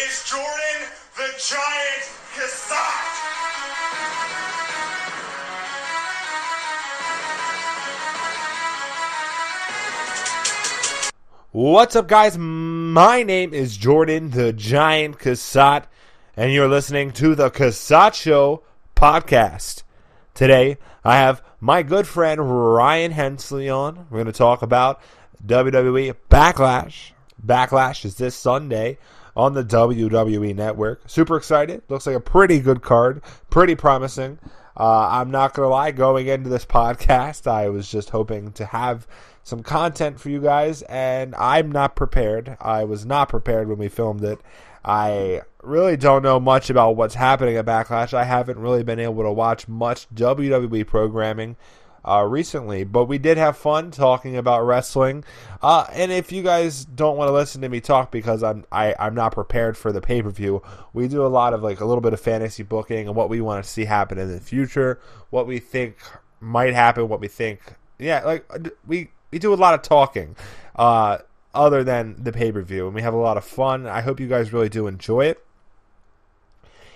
is Jordan the Giant Cassatt. What's up, guys? My name is Jordan the Giant Cassatt, and you're listening to the Cassatt Show podcast. Today, I have my good friend Ryan Henslee on. We're going to talk about WWE Backlash. Backlash is this Sunday on the WWE Network. Super excited. Looks like a pretty good card. Pretty promising. I'm not going to lie, going into this podcast, I was just hoping to have some content for you guys, and I'm not prepared. I was not prepared when we filmed it. I really don't know much about what's happening at Backlash. I haven't really been able to watch much WWE programming recently, but we did have fun talking about wrestling. And if you guys don't want to listen to me talk because I'm not prepared for the pay-per-view, we do a lot of a little bit of fantasy booking and what we want to see happen in the future, what we think might happen, what we think. Yeah, we do a lot of talking other than the pay-per-view, and we have a lot of fun. I hope you guys really do enjoy it.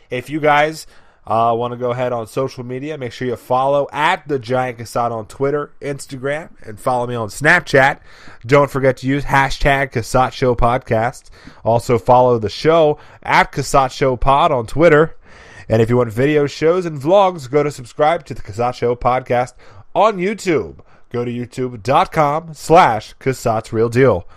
If you guys want to go ahead on social media, make sure you follow at the Giant Cassatt on Twitter, Instagram, and follow me on Snapchat. Don't forget to use hashtag Cassatt Show Podcast. Also follow the show at Cassatt Show Pod on Twitter. And if you want video shows and vlogs, go to subscribe to the Cassatt Show Podcast on YouTube. Go to youtube.com/Cassatt's Real Deal.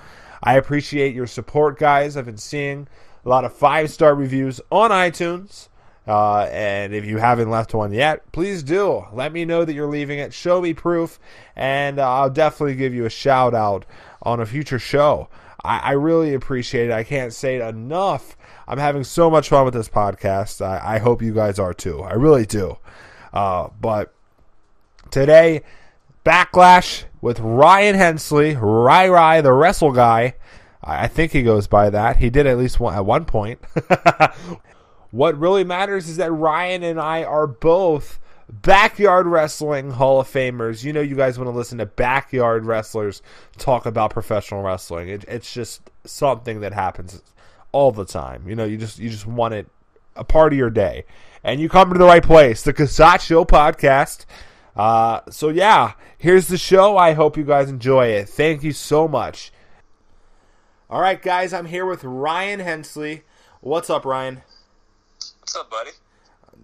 I appreciate your support, guys. I've been seeing a lot of 5-star reviews on iTunes. And if you haven't left one yet, please do. Let me know that you're leaving it. Show me proof, and I'll definitely give you a shout out on a future show. I really appreciate it. I can't say it enough. I'm having so much fun with this podcast. I hope you guys are too. I really do. But today, Backlash with Ryan Henslee, Rai, the wrestle guy. I think he goes by that. He did at least at one point. What really matters is that Ryan and I are both backyard wrestling Hall of Famers. You know, you guys want to listen to backyard wrestlers talk about professional wrestling. It's just something that happens all the time. You know, you just want it a part of your day. And you come to the right place, the Cassatt Show Podcast. So yeah, here's the show. I hope you guys enjoy it. Thank you so much. All right, guys, I'm here with Ryan Henslee. What's up, Ryan? What's up, buddy?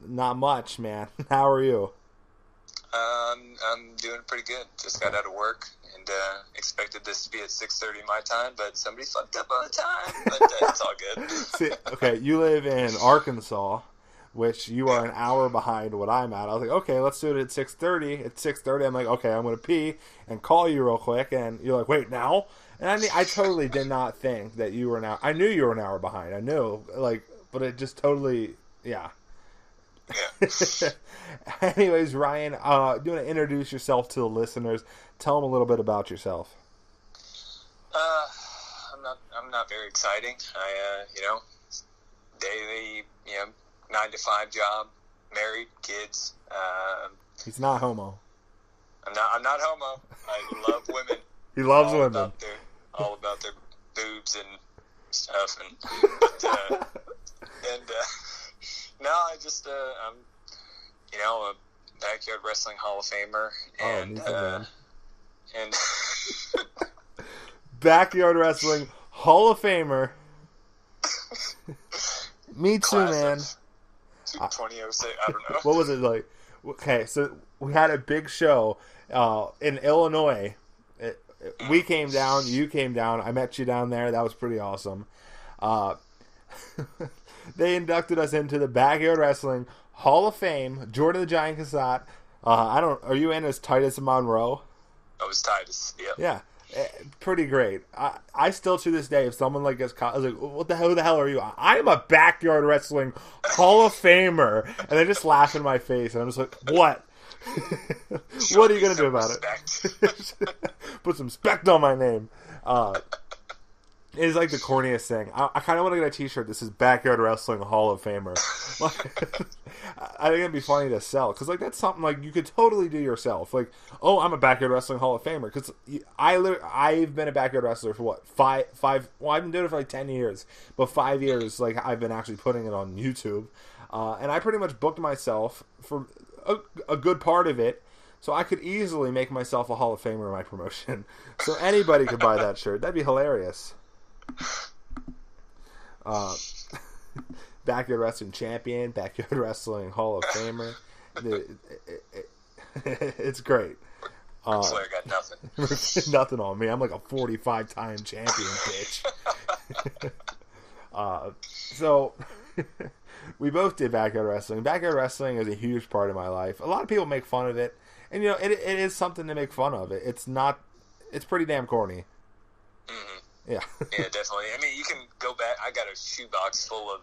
Not much, man. How are you? I'm doing pretty good. Just got out of work and expected this to be at 6:30 my time, but somebody fucked up on the time. But it's all good. See, okay, you live in Arkansas, which you are an hour behind what I'm at. I was like, okay, let's do it at 6:30. At 6:30, I'm like, okay, I'm going to pee and call you real quick. And you're like, wait, now? And I totally did not think that you were an hour. I knew you were an hour behind. I knew, but it just totally, yeah. Anyways, Ryan, do you want to introduce yourself to the listeners? Tell them a little bit about yourself. I'm not very exciting. I daily, 9-to-5 job, married, kids. He's not homo. I'm not homo. I love women. He loves women. All about their boobs and stuff, no, I just I'm a backyard wrestling Hall of Famer, and backyard wrestling Hall of Famer. Me too, man. 2006. I don't know. What was it like? Okay, so we had a big show in Illinois. We came down, you came down. I met you down there. That was pretty awesome. They inducted us into the Backyard Wrestling Hall of Fame. Jordan the Giant Cassatt. Are you in as Titus Monroe? I was Titus. Yeah. Pretty great. I still to this day, if someone gets caught, I was like, "What the hell are you?" I'm a Backyard Wrestling Hall of Famer, and they just laugh in my face, and I'm just like, "What? What are you gonna do about it?" Put some respect on my name. It is like the corniest thing. I kind of want to get a T-shirt. This is Backyard Wrestling Hall of Famer. I think it'd be funny to sell because like that's something like you could totally do yourself. Like, oh, I'm a Backyard Wrestling Hall of Famer because I've been a backyard wrestler for what five. Well, I've been doing it for like 10 years, but 5 years like I've been actually putting it on YouTube, and I pretty much booked myself for a good part of it. So I could easily make myself a Hall of Famer in my promotion. So anybody could buy that shirt. That'd be hilarious. Backyard Wrestling Champion, Backyard Wrestling Hall of Famer. It's great. Flair got nothing. Nothing on me. I'm like a 45-time champion, bitch. So we both did Backyard Wrestling. Backyard Wrestling is a huge part of my life. A lot of people make fun of it. And, you know, it is something to make fun of. It's pretty damn corny. Mm-hmm. Yeah. Yeah, definitely. I mean, you can go back. I got a shoebox full of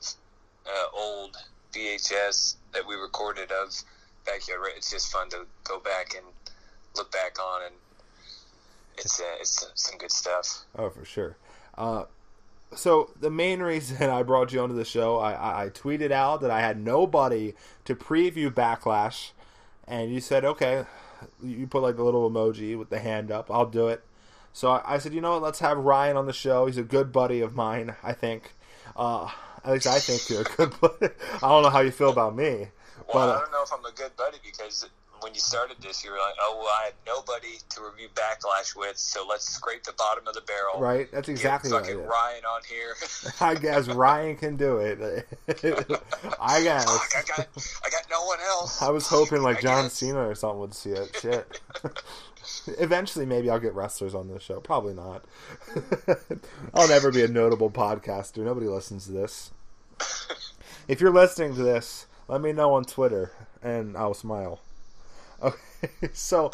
old VHS that we recorded of Backyard. It's just fun to go back and look back on, and it's some good stuff. Oh, for sure. So the main reason I brought you onto the show, I tweeted out that I had nobody to preview Backlash, and you said, okay, you put like a little emoji with the hand up. I'll do it. So I said, you know what, let's have Ryan on the show. He's a good buddy of mine, I think. At least I think you're a good buddy. I don't know how you feel about me. Well, but, I don't know if I'm a good buddy because when you started this, you were like, oh, well, I had nobody to review Backlash with, so let's scrape the bottom of the barrel. Right, that's exactly what I did. Fucking Ryan on here. I guess Ryan can do it. I guess. Fuck, I got no one else. I was hoping like John Cena or something would see it. Shit. Eventually, maybe I'll get wrestlers on this show. Probably not. I'll never be a notable podcaster. Nobody listens to this. If you're listening to this, let me know on Twitter, and I'll smile. Okay, so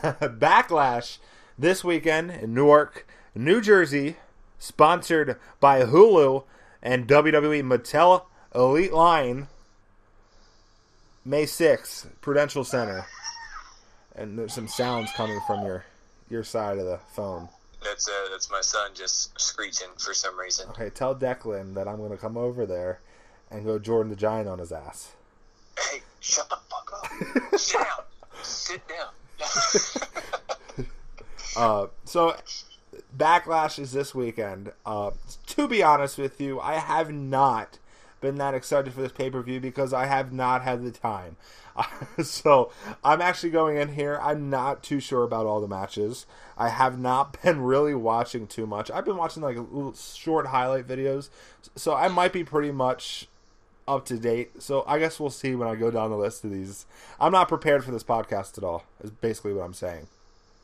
Backlash this weekend in Newark, New Jersey, sponsored by Hulu and WWE Mattel Elite Line, May 6th, Prudential Center. And there's some sounds coming from your side of the phone. That's my son just screeching for some reason. Okay, tell Declan that I'm going to come over there and go Jordan the Giant on his ass. Hey, shut the fuck up. Sit down. Sit down. So, Backlash is this weekend. To be honest with you, I have not been that excited for this pay-per-view because I have not had the time. So, I'm actually going in here. I'm not too sure about all the matches. I have not been really watching too much. I've been watching like little short highlight videos. So, I might be pretty much up to date. So I guess we'll see when I go down the list of these. I'm not prepared for this podcast at all, is basically what I'm saying.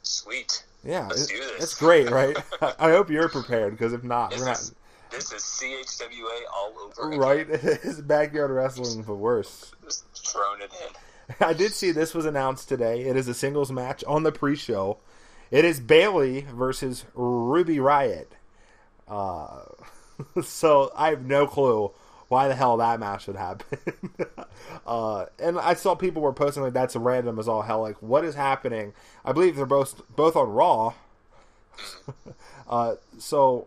Sweet. Yeah. Let's do this. It's great, right? I hope you're prepared, because if not, we're not. This is CHWA all over again. Right? It's Backyard Wrestling, but worse. Just throwing it in. I did see this was announced today. It is a singles match on the pre-show. It is Bayley versus Ruby Riott. So I have no clue why the hell that match would happen. And I saw people were posting like that's random as all hell. Like, what is happening? I believe they're both on Raw. So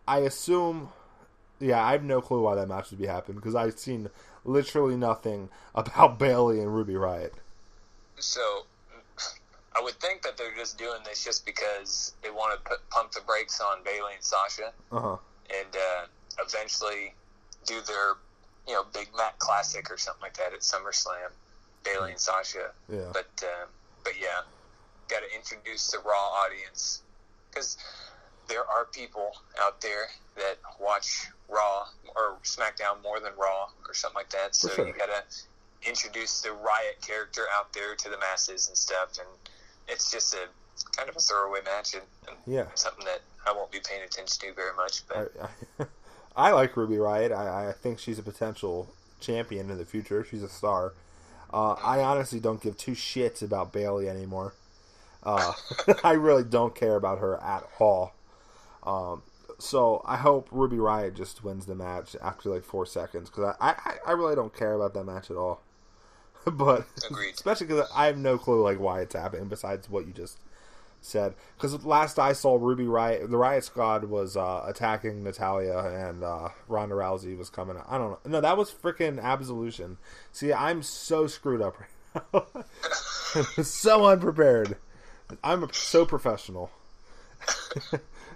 I assume, yeah, I have no clue why that match would be happening because I've seen literally nothing about Bayley and Ruby Riott. So I would think that they're just doing this just because they want to pump the brakes on Bayley and Sasha, and eventually do their, Big Mac Classic or something like that at SummerSlam, Bayley and Sasha. Yeah. But yeah, got to introduce the Raw audience because there are people out there that watch Raw or SmackDown more than Raw or something like that. So sure. You got to introduce the Riott character out there to the masses and stuff, and it's just a kind of a throwaway match and something that I won't be paying attention to very much. But I like Ruby Riott. I think she's a potential champion in the future. She's a star. I honestly don't give two shits about Bayley anymore. I really don't care about her at all. So I hope Ruby Riott just wins the match after like 4 seconds because I really don't care about that match at all. But agreed. Especially because I have no clue like why it's happening besides what you just said, because last I saw Ruby Riot, the Riot Squad was attacking Natalya and Ronda Rousey was coming. I don't know. No, that was freaking Absolution. See, I'm so screwed up right now. I'm so unprepared. I'm so professional.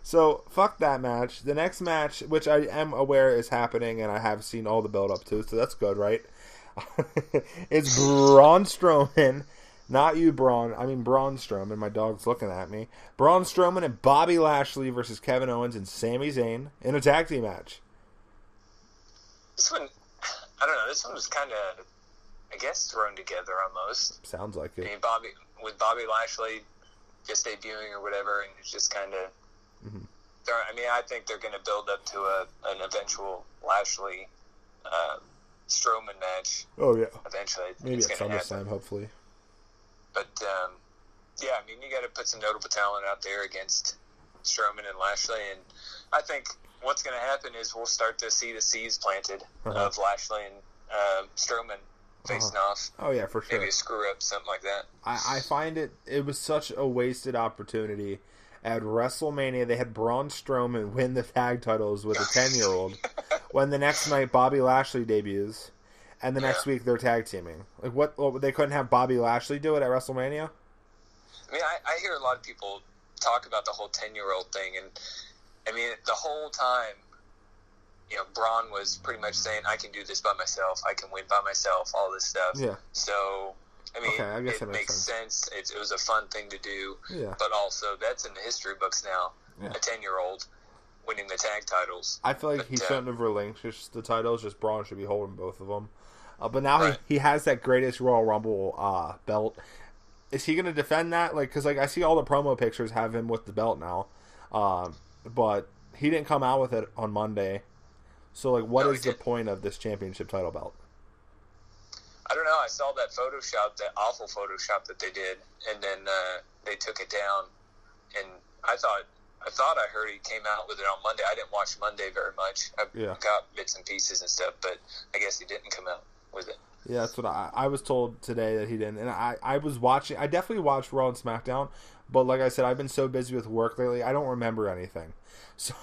So, fuck that match. The next match, which I am aware is happening, and I have seen all the build-up to, so that's good, right? It's Braun Strowman. Not you, Braun. I mean Braun Strowman. My dog's looking at me. Braun Strowman and Bobby Lashley versus Kevin Owens and Sami Zayn in a tag team match. This one, I don't know. This one was kind of, I guess, thrown together almost. Sounds like it. I mean, Bobby Lashley just debuting or whatever, and it's just kind of. Mm-hmm. I mean, I think they're going to build up to an eventual Lashley Strowman match. Oh yeah. Eventually, maybe at SummerSlam, hopefully. But yeah, I mean, you got to put some notable talent out there against Strowman and Lashley, and I think what's going to happen is we'll start to see the seeds planted of Lashley and Strowman facing off. Oh yeah, for sure. Maybe a screw up, something like that. I find it was such a wasted opportunity. At WrestleMania, they had Braun Strowman win the tag titles with a 10-year-old. When the next night Bobby Lashley debuts, and the next week they're tag teaming. Like what? They couldn't have Bobby Lashley do it at WrestleMania? I mean, I hear a lot of people talk about the whole 10-year-old thing, and I mean, the whole time, you know, Braun was pretty much saying, "I can do this by myself. I can win by myself." All this stuff. Yeah. So. I mean, okay, I guess it makes sense. It was a fun thing to do. Yeah. But also, that's in the history books now. Yeah. A 10-year-old winning the tag titles. I feel like he shouldn't have relinquished the titles. Just Braun should be holding both of them. But now he has that greatest Royal Rumble belt. Is he going to defend that? Like, because I see all the promo pictures have him with the belt now. But he didn't come out with it on Monday. So, like, what is the point of this championship title belt? I don't know. I saw that Photoshop, that awful Photoshop that they did, and then they took it down. And I thought I heard he came out with it on Monday. I didn't watch Monday very much. I got bits and pieces and stuff, but I guess he didn't come out with it. Yeah, that's what I was told today that he didn't. And I was watching. I definitely watched Raw and SmackDown, but like I said, I've been so busy with work lately, I don't remember anything. So,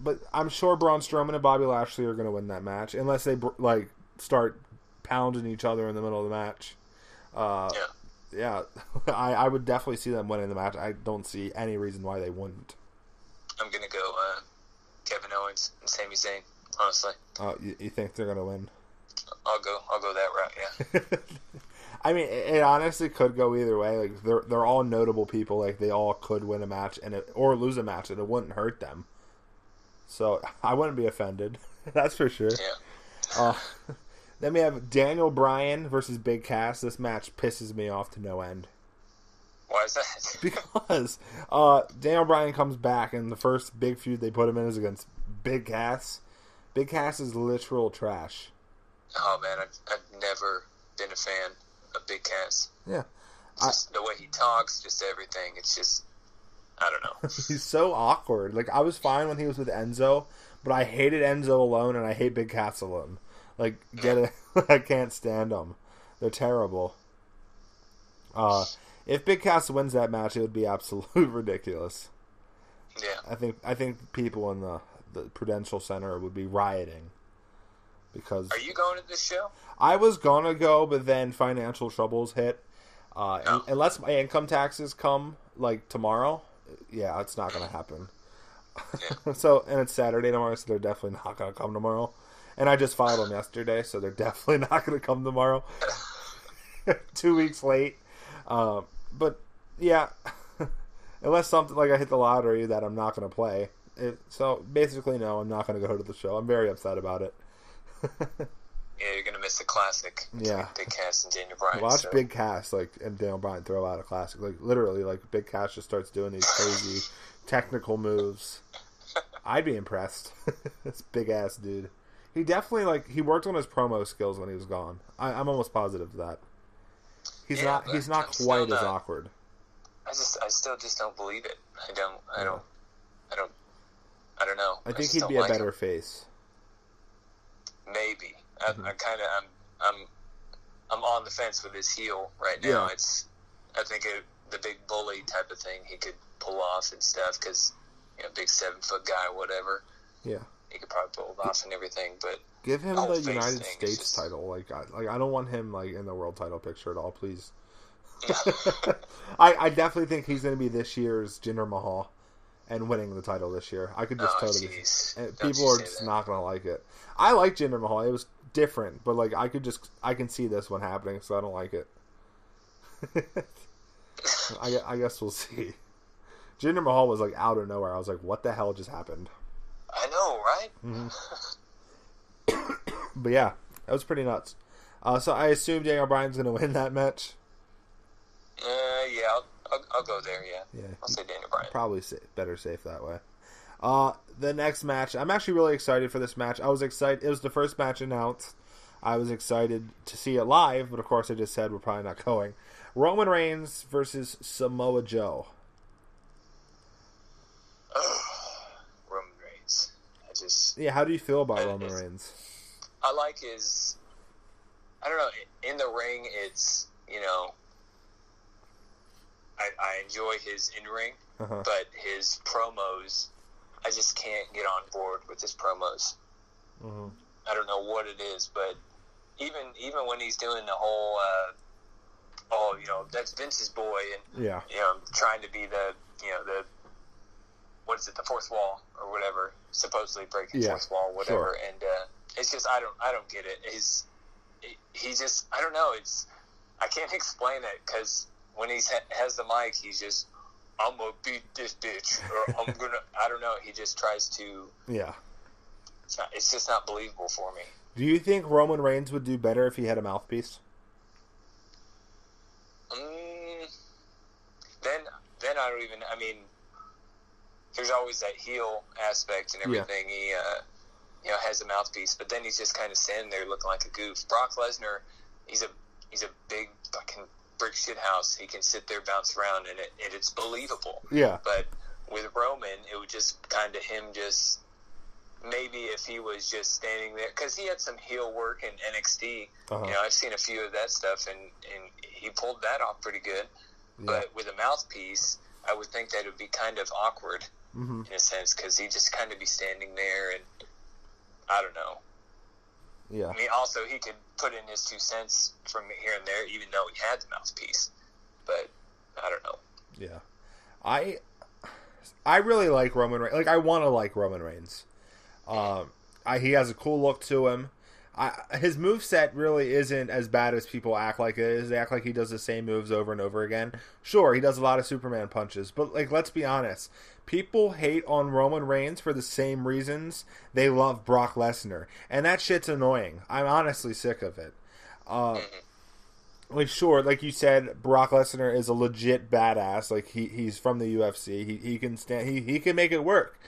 but I'm sure Braun Strowman and Bobby Lashley are going to win that match, unless they start pounding each other in the middle of the match. Yeah, I would definitely see them winning the match. I don't see any reason why they wouldn't. I'm gonna go Kevin Owens and Sami Zayn. Honestly. You think they're gonna win? I'll go that route. Yeah. I mean, it honestly could go either way. Like they're all notable people. Like they all could win a match or lose a match, and it wouldn't hurt them. So I wouldn't be offended. That's for sure. Yeah. Then we have Daniel Bryan versus Big Cass. This match pisses me off to no end. Why is that? Because Daniel Bryan comes back, and the first big feud they put him in is against Big Cass. Big Cass is literal trash. Oh, man, I've never been a fan of Big Cass. Yeah. Just the way he talks, just everything. It's just, I don't know. He's so awkward. Like, I was fine when he was with Enzo, but I hated Enzo alone, and I hate Big Cass alone. Like, get it? I can't stand them. They're terrible. If Big Cass wins that match, it would be absolutely ridiculous. Yeah. I think people in the Prudential Center would be rioting. Because are you going to this show? I was gonna go, but then financial troubles hit. Unless my income taxes come like tomorrow, yeah, it's not gonna happen. Yeah. So, and it's Saturday tomorrow, so they're definitely not gonna come tomorrow. And I just filed them yesterday, so they're definitely not going to come tomorrow. 2 weeks late. But, yeah. Unless something like I hit the lottery that I'm not going to play. So, basically, no, I'm not going to go to the show. I'm very upset about it. Yeah, you're going to miss a classic. Yeah. Big Cass and Daniel Bryan. Watch Big Cass and Daniel Bryan throw out a classic. Like, literally, Big Cass just starts doing these crazy technical moves. I'd be impressed. This big-ass dude. He definitely, he worked on his promo skills when he was gone. I'm almost positive of that. He's not quite as awkward. I still just don't believe it. I don't know. I think he'd be a better face. Maybe. I'm on the fence with his heel right now. Yeah. I think the big bully type of thing he could pull off and stuff, because, big 7-foot guy or whatever. Yeah. He could probably pull it off and everything, but give him the United thing States just... title. I don't want him in the world title picture at all, please. I definitely think he's going to be this year's Jinder Mahal and winning the title this year. I could just totally. People are just not going to like it. I like Jinder Mahal. It was different, but I can see this one happening, so I don't like it. I guess we'll see. Jinder Mahal was out of nowhere. I was like, what the hell just happened? I know, right? Mm-hmm. But yeah, that was pretty nuts. So I assume Daniel Bryan's going to win that match. Yeah, I'll go there. Yeah, I'll say Daniel Bryan. Probably better safe that way. The next match, I'm actually really excited for this match. I was excited. It was the first match announced. I was excited to see it live, but of course I just said we're probably not going. Roman Reigns versus Samoa Joe. Roman Reigns. How do you feel about Roman Reigns? I like his... I don't know. In the ring, it's, I enjoy his in-ring, but his promos, I just can't get on board with his promos. Mm-hmm. I don't know what it is, but even when he's doing the whole, that's Vince's boy, and trying to be the what is it, the fourth wall or whatever, supposedly breaking fourth wall, whatever, and it's just I don't get it. He just, I don't know. I can't explain it, because when he has the mic, he's just, I'm gonna beat this bitch, or I'm gonna, I don't know. He just tries to. Yeah. It's just not believable for me. Do you think Roman Reigns would do better if he had a mouthpiece? Then I don't even. I mean, there's always that heel aspect and everything. Yeah. He, has a mouthpiece, but then he's just kind of standing there looking like a goof. Brock Lesnar, he's a big fucking brick shit house. He can sit there, bounce around, and it's believable. Yeah. But with Roman, it was just kind of him just. Maybe if he was just standing there, because he had some heel work in NXT. I've seen a few of that stuff, and he pulled that off pretty good. Yeah. But with a mouthpiece, I would think that it would be kind of awkward in a sense, because he'd just kind of be standing there, and I don't know. Yeah. I mean, also, he could put in his 2 cents from here and there, even though he had the mouthpiece. But I don't know. Yeah. I really like Roman Reigns. I want to like Roman Reigns. He has a cool look to him. His moveset really isn't as bad as people act like it is. They act like he does the same moves over and over again. Sure, he does a lot of Superman punches, but let's be honest. People hate on Roman Reigns for the same reasons they love Brock Lesnar, and that shit's annoying. I'm honestly sick of it. Sure, like you said, Brock Lesnar is a legit badass. He's from the UFC. He can stand. He can make it work.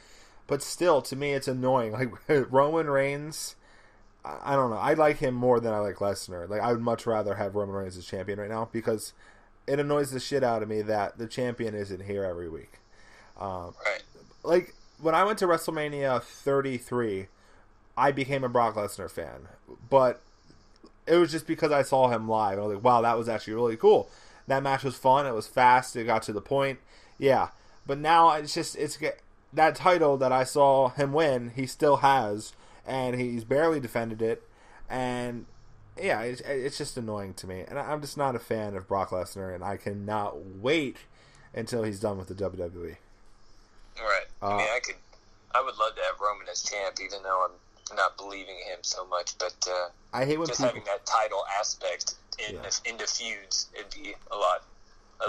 But still, to me, it's annoying. Roman Reigns, I don't know. I like him more than I like Lesnar. I would much rather have Roman Reigns as champion right now, because it annoys the shit out of me that the champion isn't here every week. Right. When I went to WrestleMania 33, I became a Brock Lesnar fan. But it was just because I saw him live. I was like, wow, that was actually really cool. That match was fun. It was fast. It got to the point. Yeah. But now it's that title that I saw him win, he still has, and he's barely defended it, and yeah, it's just annoying to me, and I'm just not a fan of Brock Lesnar, and I cannot wait until he's done with the WWE. Right. I would love to have Roman as champ, even though I'm not believing him so much, but I hate when just having that title aspect into feuds, it'd be a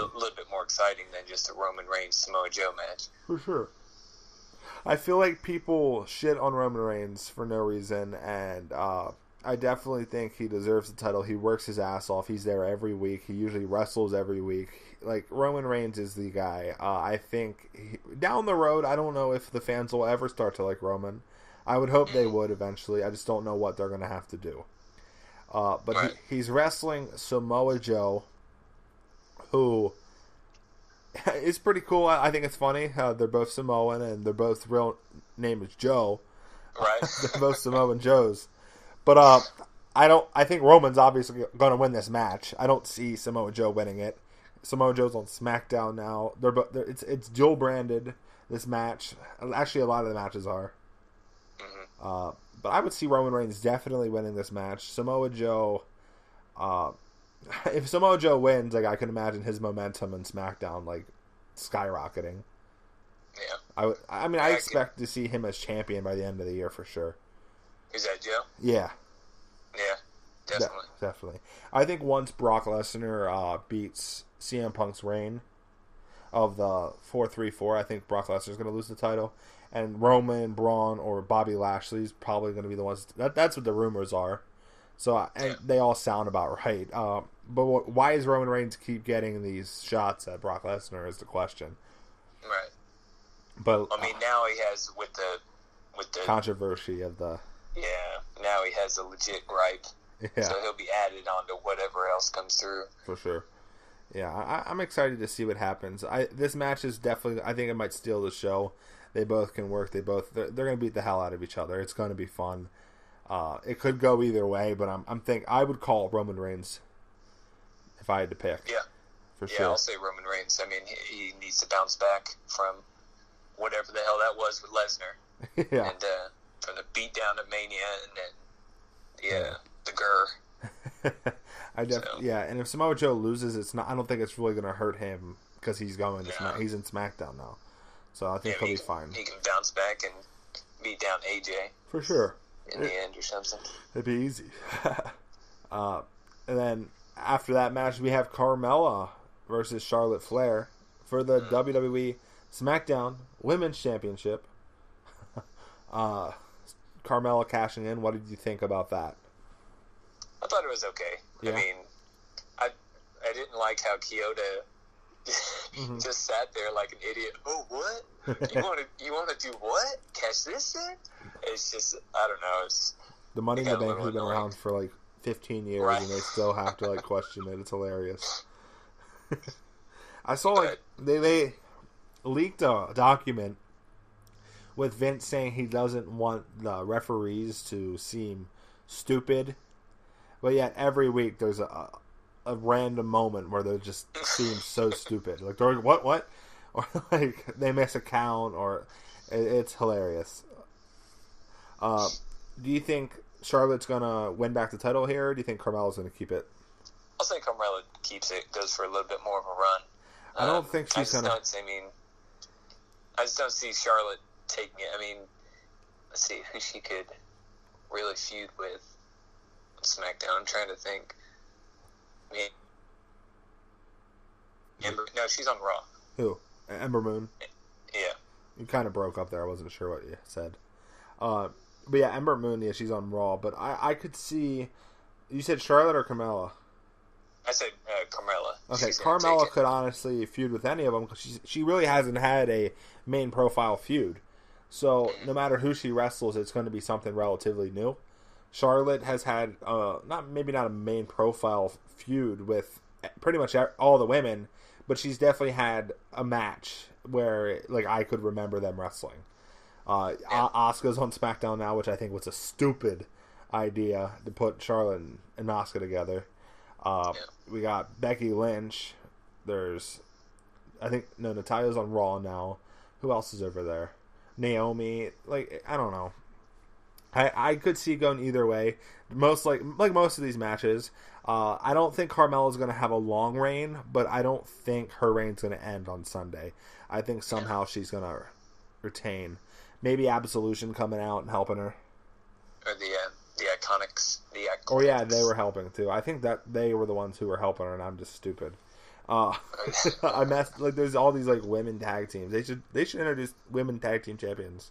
little bit more exciting than just a Roman Reigns Samoa Joe match. For sure. I feel like people shit on Roman Reigns for no reason, and I definitely think he deserves the title. He works his ass off. He's there every week. He usually wrestles every week. Roman Reigns is the guy. I think down the road, I don't know if the fans will ever start to like Roman. I would hope they would eventually. I just don't know what they're going to have to do. But he's wrestling Samoa Joe, who... It's pretty cool. I think it's funny. They're both Samoan, and their both real name is Joe. Right. They're both Samoan Joes. But I think Roman's obviously going to win this match. I don't see Samoa Joe winning it. Samoa Joe's on SmackDown now. It's dual branded, this match. Actually, a lot of the matches are. Mm-hmm. But I would see Roman Reigns definitely winning this match. Samoa Joe, if Samoa Joe wins, like, I can imagine his momentum in SmackDown, like, skyrocketing. Yeah. I expect to see him as champion by the end of the year for sure. Is that Joe? Yeah. Yeah, definitely. Definitely. I think once Brock Lesnar beats CM Punk's reign of the 4-3-4, I think Brock Lesnar's going to lose the title. And Roman, Braun, or Bobby Lashley's probably going to be the ones. That's what the rumors are. So, and they all sound about right. But why is Roman Reigns keep getting these shots at Brock Lesnar is the question. Right. But I mean, now he has with the controversy of the. Yeah, now he has a legit gripe. Yeah. So he'll be added on to whatever else comes through. For sure. Yeah, I'm excited to see what happens. This match is definitely. I think it might steal the show. They both can work. They're going to beat the hell out of each other. It's going to be fun. It could go either way, but I would call Roman Reigns if I had to pick. Yeah, for sure. I'll say Roman Reigns. I mean, he needs to bounce back from whatever the hell that was with Lesnar. Yeah. And from the beatdown of Mania and then the Grr. Yeah, and if Samoa Joe loses, it's not. I don't think it's really going to hurt him because he's going to he's in SmackDown now, so I think he'll be fine. He can bounce back and beat down AJ for sure in the end or something. It'd be easy. And then after that match, we have Carmella versus Charlotte Flair for the WWE SmackDown Women's Championship. Carmella cashing in. What did you think about that? I thought it was okay. Yeah. I mean, I didn't like how Kyoto just sat there like an idiot. Oh, what? You want to do what? Cash this in? It's just, I don't know. The Money in the Bank has been around for like 15 years, right. And they still have to like question it. It's hilarious. I saw like they leaked a document with Vince saying he doesn't want the referees to seem stupid, but yet every week there's a random moment where they just seem so stupid. Like they're like, what? Or like they miss a count, or it's hilarious. Do you think Charlotte's gonna win back the title here, or do you think Carmella's gonna keep it? I'll say Carmella keeps it, goes for a little bit more of a run. I don't think she's gonna. I just don't see Charlotte taking it. I mean, let's see who she could really feud with on SmackDown. I'm trying to think. I mean, Ember. No, she's on Raw. Who? Ember Moon. Yeah. You kind of broke up there. I wasn't sure what you said. But yeah, Ember Moon. Yeah, she's on Raw. But I could see. You said Charlotte or Carmella? I said Carmella. Okay, Carmella could honestly feud with any of them because she really hasn't had a main profile feud. So no matter who she wrestles, it's going to be something relatively new. Charlotte has had not a main profile feud with pretty much all the women, but she's definitely had a match where like I could remember them wrestling. Asuka's on SmackDown now, which I think was a stupid idea to put Charlotte and Asuka together. We got Becky Lynch. There's, Natalia's on Raw now. Who else is over there? Naomi. Like, I don't know. I could see going either way. Most of these matches. I don't think Carmella's going to have a long reign, but I don't think her reign's going to end on Sunday. I think somehow she's going to retain. Maybe Absolution coming out and helping her. Or the Iconics. Oh yeah, they were helping too. I think that they were the ones who were helping her, and I'm just stupid. I messed like there's all these like women tag teams. They should introduce women tag team champions.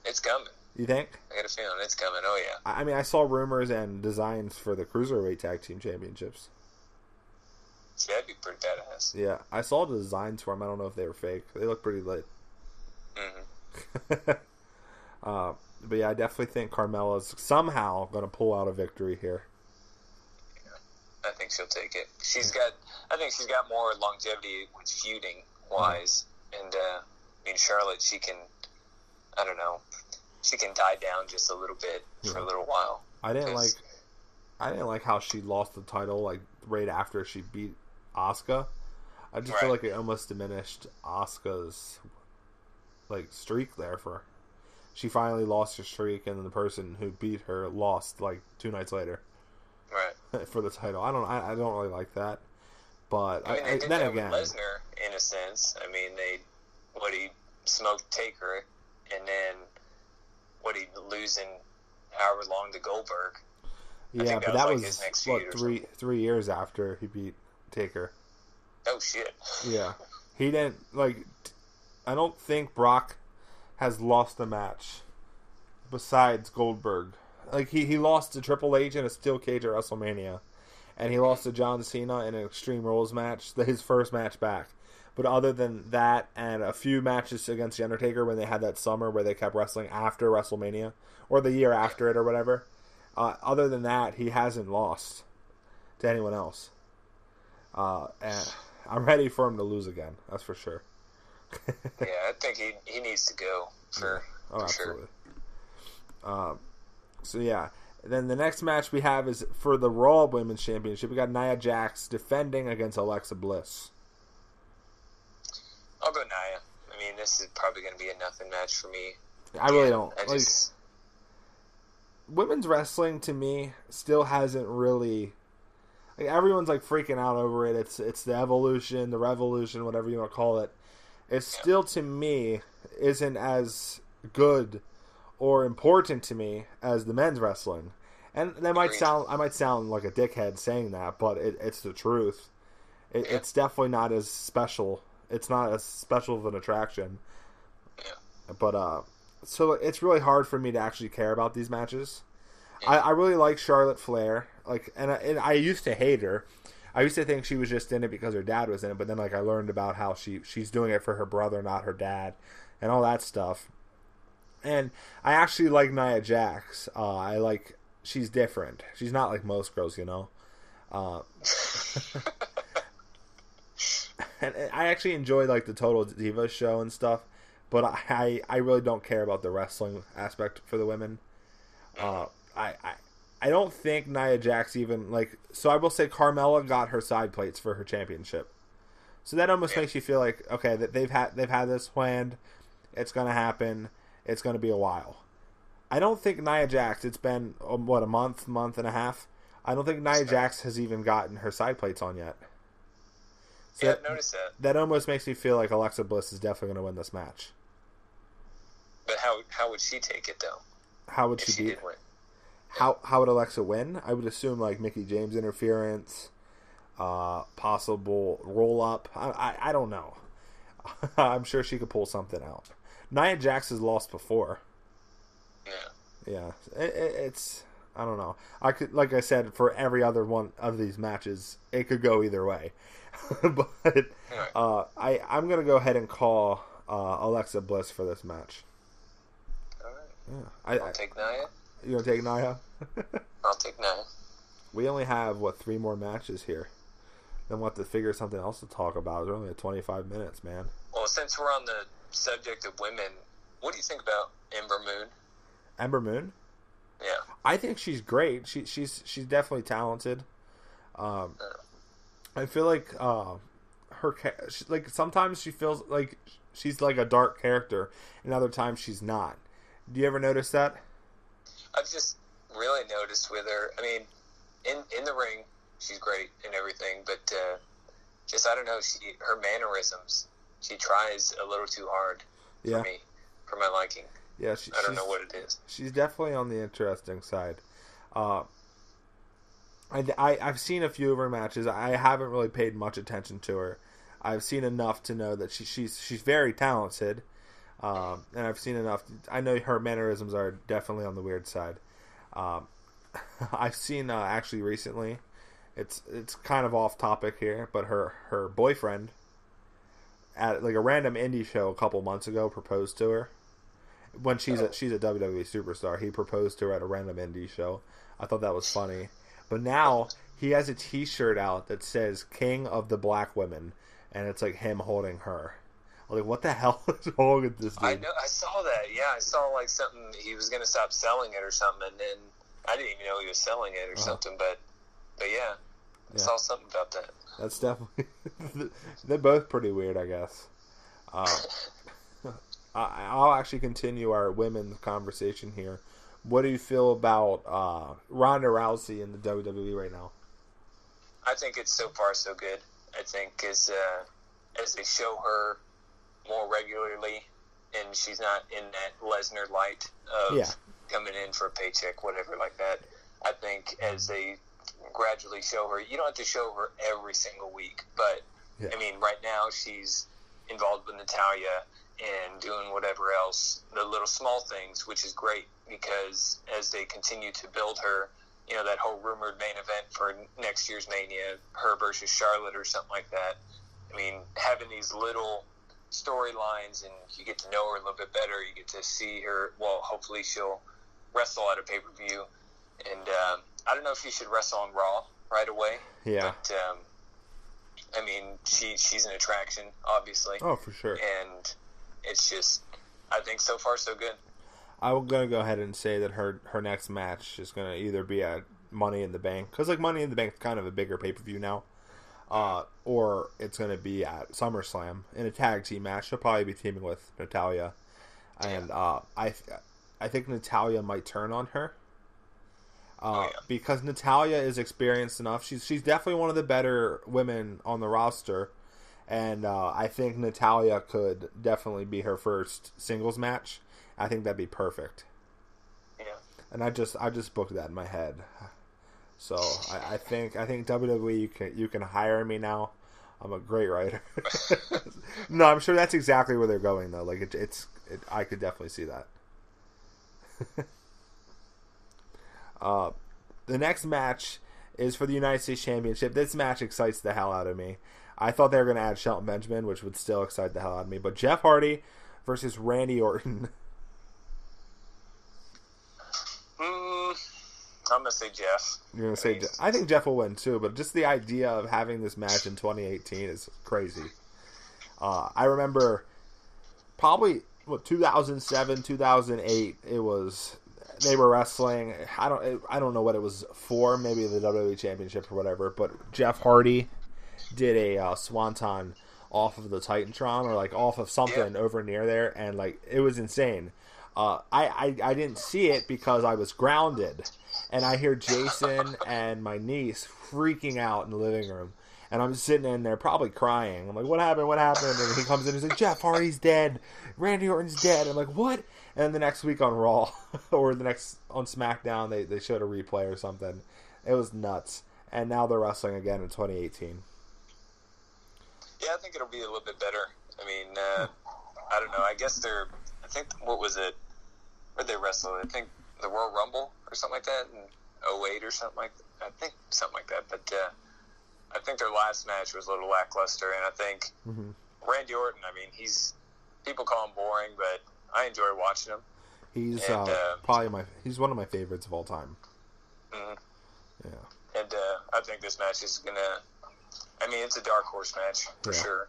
It's coming. You think? I got a feeling it's coming. Oh yeah. I mean, I saw rumors and designs for the cruiserweight tag team championships. See, that'd be pretty badass. Yeah, I saw the designs for them. I don't know if they were fake. They look pretty lit. Mm-hmm. But yeah, I definitely think Carmella's somehow going to pull out a victory here. Yeah, I think she'll take it. I think she's got more longevity with feuding wise, and I mean Charlotte, she can die down just a little bit for a little while. I didn't like how she lost the title like right after she beat Asuka. I just feel like it almost diminished Asuka's like streak there. She finally lost her streak, and then the person who beat her lost like 2 nights later. Right. For the title. I don't really like that. But I mean, they did that with Lesnar in a sense. I mean, he smoked Taker, and then he losing however long to Goldberg. Yeah, but that was what 3 years after he beat Taker. Oh shit. Yeah, he didn't like. I don't think Brock has lost a match besides Goldberg. Like he lost to Triple H in a steel cage at WrestleMania, and he lost to John Cena in an Extreme Rules match, his first match back. But other than that, and a few matches against The Undertaker when they had that summer where they kept wrestling after WrestleMania, or the year after it or whatever, other than that, he hasn't lost to anyone else. And I'm ready for him to lose again, that's for sure. Yeah, I think he needs to go for absolutely. Sure. So yeah, then the next match we have is for the Raw Women's Championship. We got Nia Jax defending against Alexa Bliss. I'll go Nia. I mean, this is probably going to be a nothing match for me. I really don't. Women's wrestling to me still hasn't really. Like, everyone's like freaking out over it. It's the evolution, the revolution, whatever you want to call it. It still to me isn't as good or important to me as the men's wrestling. And that I might sound like a dickhead saying that, but it's the truth. It's definitely not as special. It's not as special of an attraction. Yeah. But so it's really hard for me to actually care about these matches. I really like Charlotte Flair. And I used to hate her. I used to think she was just in it because her dad was in it, but then I learned about how she's doing it for her brother, not her dad, and all that stuff. And I actually like Nia Jax. She's different. She's not like most girls, you know. And I actually enjoy like the Total Divas show and stuff, but I really don't care about the wrestling aspect for the women. I don't think Nia Jax even so I will say Carmella got her side plates for her championship. So that almost makes you feel like, okay, that they've had this planned. It's going to happen. It's going to be a while. I don't think Nia Jax, it's been a month and a half. I don't think Nia Jax has even gotten her side plates on yet. So yeah, I've noticed that. That almost makes me feel like Alexa Bliss is definitely going to win this match. But how would she take it though? How would she did win? How would Alexa win? I would assume like Mickie James interference, possible roll up. I don't know. I'm sure she could pull something out. Nia Jax has lost before. Yeah. It's I don't know. I could, like I said, for every other one of these matches, it could go either way. But I'm gonna go ahead and call Alexa Bliss for this match. All right. Yeah. I'll take Nia. You gonna take Nia? I'll take Nia. We only have 3 more matches here. Then we'll have to figure something else to talk about. We're only at 25 minutes, man. Well, since we're on the subject of women, what do you think about Ember Moon? Ember Moon? Yeah. I think she's great. She's definitely talented. I feel like sometimes she feels like she's like a dark character, and other times she's not. Do you ever notice that? I've just really noticed with her. I mean, in the ring, she's great and everything, but just I don't know. Her mannerisms, she tries a little too hard for me, for my liking. Yeah, I don't know what it is. She's definitely on the interesting side. I've seen a few of her matches. I haven't really paid much attention to her. I've seen enough to know that she's very talented, and I've seen enough. I know her mannerisms are definitely on the weird side. I've seen actually recently. It's kind of off topic here, but her boyfriend at like a random indie show a couple months ago proposed to her. When she's a WWE superstar, he proposed to her at a random indie show. I thought that was funny. But now he has a T-shirt out that says "King of the Black Women," and it's like him holding her. I'm like, what the hell is wrong with this dude? I know. I saw that. Yeah, I saw like something. He was going to stop selling it or something, and then I didn't even know he was selling it or something. But yeah, I saw something about that. That's definitely... They're both pretty weird, I guess. I'll actually continue our women's conversation here. What do you feel about Ronda Rousey in the WWE right now? I think it's so far so good. I think as they show her more regularly, and she's not in that Lesnar light of coming in for a paycheck, whatever like that. I think as they gradually show her, you don't have to show her every single week, but I mean, right now she's involved with Natalya and doing whatever else, the little small things, which is great because as they continue to build her, you know, that whole rumored main event for next year's Mania, her versus Charlotte or something like that. I mean, having these little storylines and you get to know her a little bit better, you get to see her, well, hopefully she'll wrestle at a pay-per-view. And I don't know if she should wrestle on Raw right away. Yeah. But, I mean, she's an attraction, obviously. Oh, for sure. And it's just, I think so far so good. I'm going to go ahead and say that her next match is going to either be at Money in the Bank, because like Money in the Bank is kind of a bigger pay-per-view now, or it's going to be at SummerSlam in a tag team match. She'll probably be teaming with Natalya, and I think Natalya might turn on her. Because Natalya is experienced enough. She's definitely one of the better women on the roster, and I think Natalya could definitely be her first singles match. I think that'd be perfect. Yeah. And I just booked that in my head. So I think WWE you can hire me now. I'm a great writer. No, I'm sure that's exactly where they're going though. Like I could definitely see that. The next match is for the United States Championship. This match excites the hell out of me. I thought they were going to add Shelton Benjamin, which would still excite the hell out of me. But Jeff Hardy versus Randy Orton. I'm going to say Jeff. You're going to say Jeff. I think Jeff will win too, but just the idea of having this match in 2018 is crazy. I remember probably 2007, 2008, it was... They were wrestling. I don't know what it was for. Maybe the WWE Championship or whatever. But Jeff Hardy did a swanton off of the Titantron or like off of something over near there, and like it was insane. I didn't see it because I was grounded, and I hear Jason and my niece freaking out in the living room, and I'm sitting in there probably crying. I'm like, "What happened? What happened?" And he comes in and he's like, "Jeff Hardy's dead. Randy Orton's dead." I'm like, "What?" And the next week on Raw, or the next on SmackDown, they showed a replay or something. It was nuts. And now they're wrestling again in 2018. Yeah, I think it'll be a little bit better. I mean, I don't know. I guess I think, what was it? Where'd they wrestle? I think the Royal Rumble or something like that in 2008 or something like that. I think something like that. But I think their last match was a little lackluster. And I think Randy Orton, I mean, people call him boring, but I enjoy watching him. He's probably he's one of my favorites of all time. Mm-hmm. Yeah. And I think this match is it's a dark horse match for sure.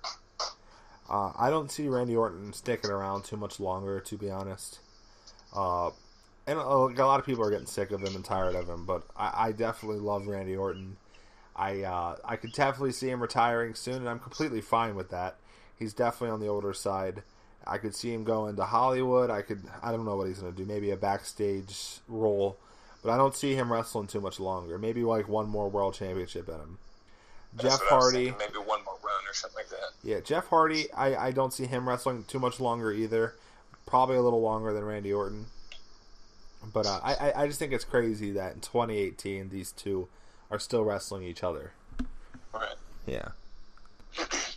I don't see Randy Orton sticking around too much longer, to be honest. And a lot of people are getting sick of him and tired of him, but I definitely love Randy Orton. I could definitely see him retiring soon, and I'm completely fine with that. He's definitely on the older side. I could see him going to Hollywood. I don't know what he's going to do. Maybe a backstage role. But I don't see him wrestling too much longer. Maybe like one more world championship in him. Jeff Hardy. Maybe one more run or something like that. Yeah, Jeff Hardy, I don't see him wrestling too much longer either. Probably a little longer than Randy Orton. But I just think it's crazy that in 2018 these two are still wrestling each other. Right. Yeah.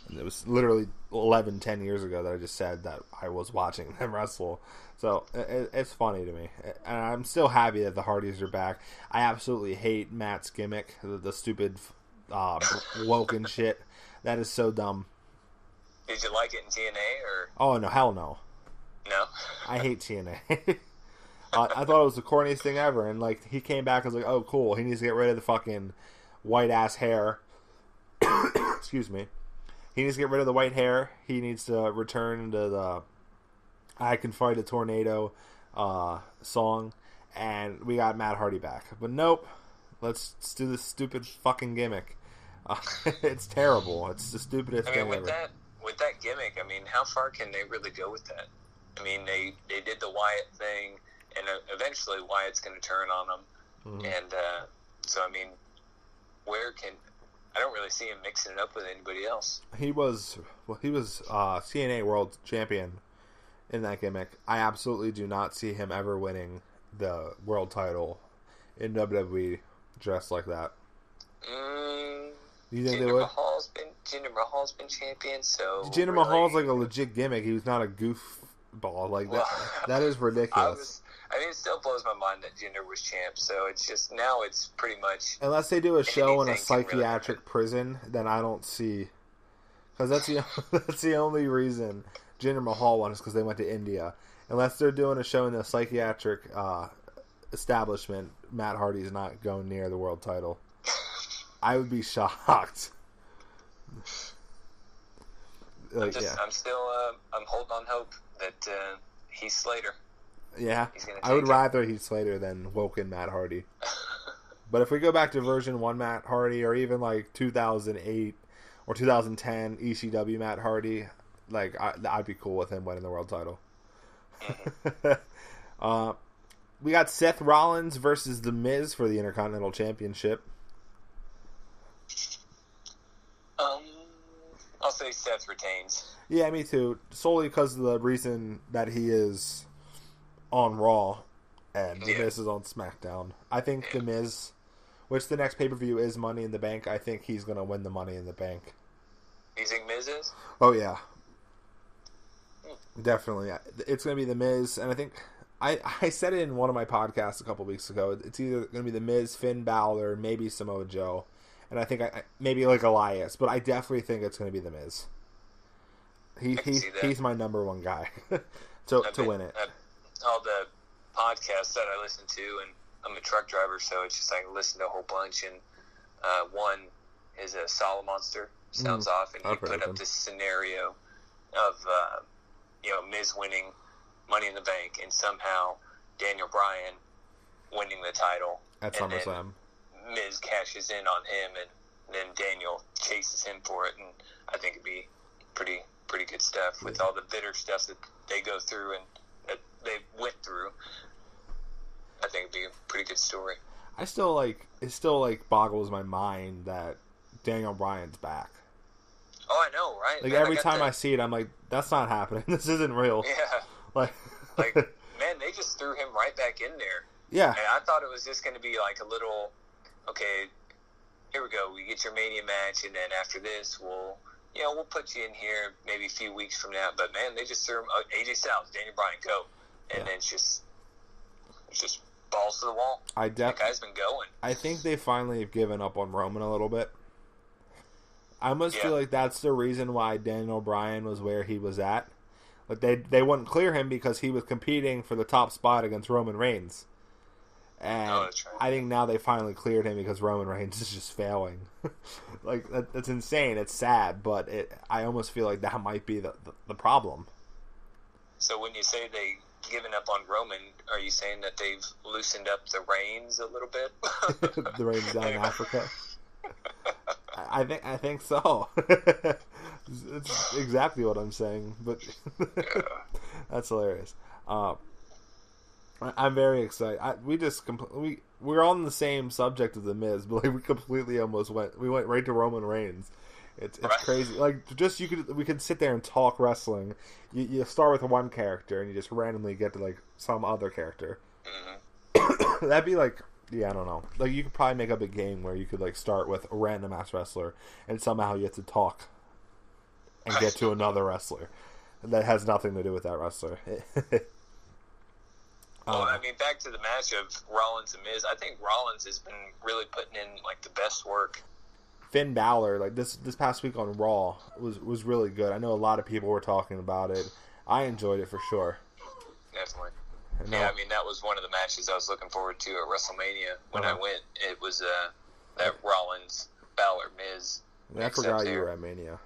And it was literally 10 years ago that I just said that I was watching them wrestle. So it's funny to me. And I'm still happy that the Hardys are back. I absolutely hate Matt's gimmick, the stupid Woken shit. That is so dumb. Did you like it in TNA or? Oh, no, hell no. No? I hate TNA. I thought it was the corniest thing ever. And like he came back, I was like, oh, cool. He needs to get rid of the fucking white-ass hair. Excuse me. He needs to get rid of the white hair. He needs to return to the I Can Fight a Tornado song. And we got Matt Hardy back. But nope. Let's do this stupid fucking gimmick. It's terrible. It's the stupidest thing ever. With that gimmick, I mean, how far can they really go with that? I mean, they did the Wyatt thing, and eventually Wyatt's going to turn on them. Mm-hmm. And so, I mean, I don't really see him mixing it up with anybody else. He was CNA World Champion in that gimmick. I absolutely do not see him ever winning the world title in WWE dressed like that. You think they would? Jinder Mahal's been champion, so Jinder Mahal's like a legit gimmick. He was not a goofball like that. That is ridiculous. It still blows my mind that Jinder was champ. So it's just now it's pretty much unless they do a show in a psychiatric prison, then I don't see because that's the only reason Jinder Mahal won is because they went to India. Unless they're doing a show in a psychiatric establishment, Matt Hardy's not going near the world title. I would be shocked. I'm holding on hope that he's Slater. Yeah, I would rather he's Slater than Woken Matt Hardy. But if we go back to version 1 Matt Hardy, or even like 2008 or 2010 ECW Matt Hardy, like I'd be cool with him winning the world title. We got Seth Rollins versus The Miz for the Intercontinental Championship. I'll say Seth retains. Yeah, me too. Solely because of the reason that he is on Raw and The Miz is on SmackDown. I think The Miz, which the next pay-per-view is Money in the Bank, I think he's going to win the Money in the Bank. You think Miz is? Oh, yeah. Definitely. It's going to be The Miz, and I think... I said it in one of my podcasts a couple weeks ago. It's either going to be The Miz, Finn Balor, maybe Samoa Joe. And I think maybe like Elias, but I definitely think it's going to be The Miz. He's my number one guy to win it. All the podcasts that I listen to, and I'm a truck driver, so it's just like I listen to a whole bunch. And one is a Solid Monster sounds off, and he put up this scenario of Miz winning Money in the Bank, and somehow Daniel Bryan winning the title at SummerSlam. Miz cashes in on him, and then Daniel chases him for it, and I think it'd be pretty good stuff with all the bitter stuff that they go through and that they went through. I think it'd be a pretty good story. It still boggles my mind that Daniel Bryan's back. Oh, I know, right? Like, man, every time I see it, I'm like, that's not happening. This isn't real. Yeah. Like, man, they just threw him right back in there. Yeah. And I thought it was just going to be like a little, okay, here we go. We get your Mania match, and then after this, we'll put you in here maybe a few weeks from now. But, man, they just threw him, AJ Styles, Daniel Bryan, go. And then it's just balls to the wall. That guy's been going. I think they finally have given up on Roman a little bit. I almost feel like that's the reason why Daniel Bryan was where he was at. Like they wouldn't clear him because he was competing for the top spot against Roman Reigns. And that's right. I think now they finally cleared him because Roman Reigns is just failing. Like, that's insane. It's sad, but I almost feel like that might be the problem. So when you say they given up on Roman, are you saying that they've loosened up the reins a little bit? The reins down in Africa? I think so. It's exactly what I'm saying, but that's hilarious. I'm very excited. We're on the same subject of The Miz, but like we completely almost went right to Roman Reigns. It's crazy. Like, we could sit there and talk wrestling. You start with one character and you just randomly get to like some other character. Mm-hmm. That'd be like, I don't know. Like, you could probably make up a game where you could like start with a random ass wrestler and somehow you have to talk and get to another wrestler that has nothing to do with that wrestler. Well, I mean, back to the match of Rollins and Miz. I think Rollins has been really putting in like the best work. Finn Balor, like this past week on Raw, was really good. I know a lot of people were talking about it. I enjoyed it for sure. Definitely. Yeah, I mean, that was one of the matches I was looking forward to at WrestleMania. When I went, it was that Rollins, Balor, Miz. I forgot you were at Mania.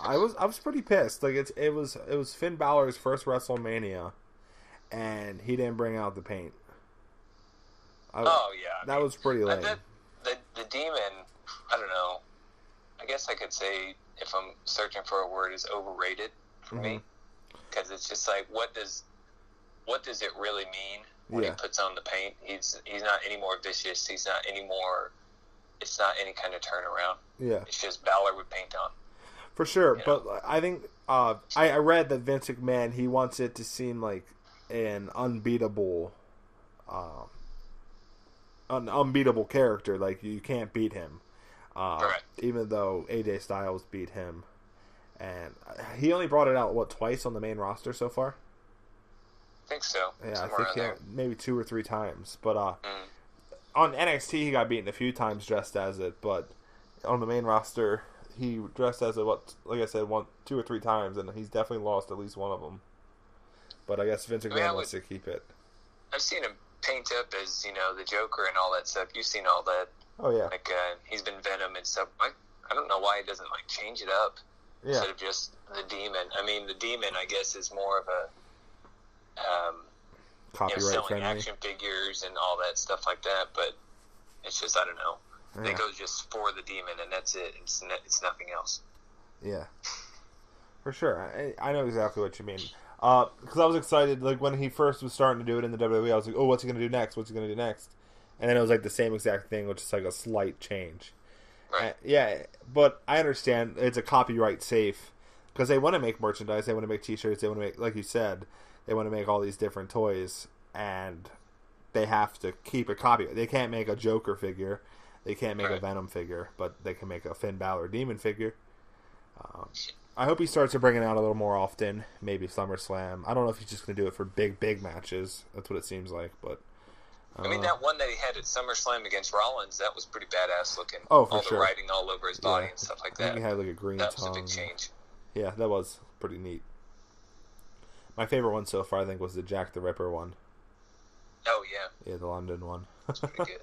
I was pretty pissed. Like, it was Finn Balor's first WrestleMania, and he didn't bring out the paint. That was pretty lame. The Demon, I don't know. I guess I could say, if I'm searching for a word, is overrated for me. Because it's just like, what does it really mean when he puts on the paint? He's not any more vicious. He's not any more. It's not any kind of turnaround. Yeah, it's just Balor with paint on. For sure, but I think I read that Vince McMahon, he wants it to seem like an unbeatable character. Like, you can't beat him, even though AJ Styles beat him, and he only brought it out twice on the main roster so far. I think so. Yeah, I think maybe 2 or 3 times. But on NXT, he got beaten a few times dressed as it, but on the main roster, he dressed as it, like I said, 2 or 3 times, and he's definitely lost at least one of them. But I guess Vince McMahon wants to keep it. I've seen him paint up as, the Joker and all that stuff. You've seen all that. Oh, yeah. Like, he's been Venom and stuff. I don't know why he doesn't, change it up instead of just the Demon. I mean, the Demon, I guess, is more of a copyright selling friendly action figures and all that stuff like that, but it's just, I don't know. They go just for the Demon, and that's it. It's nothing else. Yeah, for sure. I know exactly what you mean. Because I was excited, like, when he first was starting to do it in the WWE, I was like, oh, what's he going to do next? What's he going to do next? And then it was like the same exact thing, which is like a slight change. Right. Yeah, but I understand it's a copyright safe, because they want to make merchandise, they want to make t-shirts, they want to make, like you said, they want to make all these different toys, and they have to keep a copyright. They can't make a Joker figure, they can't make a Venom figure, but they can make a Finn Balor Demon figure. I hope he starts to bring it out a little more often, maybe SummerSlam. I don't know if he's just going to do it for big matches. That's what it seems like, but... I mean, that one that he had at SummerSlam against Rollins, that was pretty badass looking. Oh, for all sure. the writing all over his body and stuff like that. I think he had like a green tongue. That was a big change. Yeah, that was pretty neat. My favorite one so far, I think, was the Jack the Ripper one. Oh, yeah. Yeah, the London one. That's pretty good.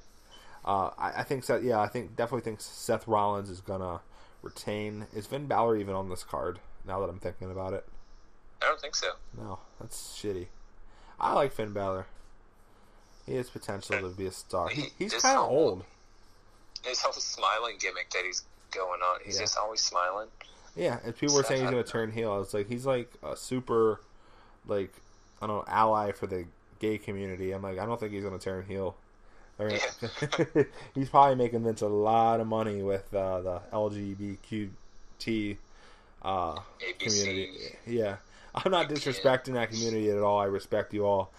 I think definitely think Seth Rollins is gonna retain. Is Finn Balor even on this card? Now that I'm thinking about it, I don't think so. No, that's shitty. I like Finn Balor. He has potential to be a star. He's kind of old. His whole smiling gimmick that he's going on. He's just always smiling. Yeah, and people were saying he's going to turn heel. I was like, he's like a super, like, I don't know, ally for the gay community. I'm like, I don't think he's going to turn heel. He's probably making Vince a lot of money with the LGBTQT community. Yeah. I'm not disrespecting that community at all. I respect you all.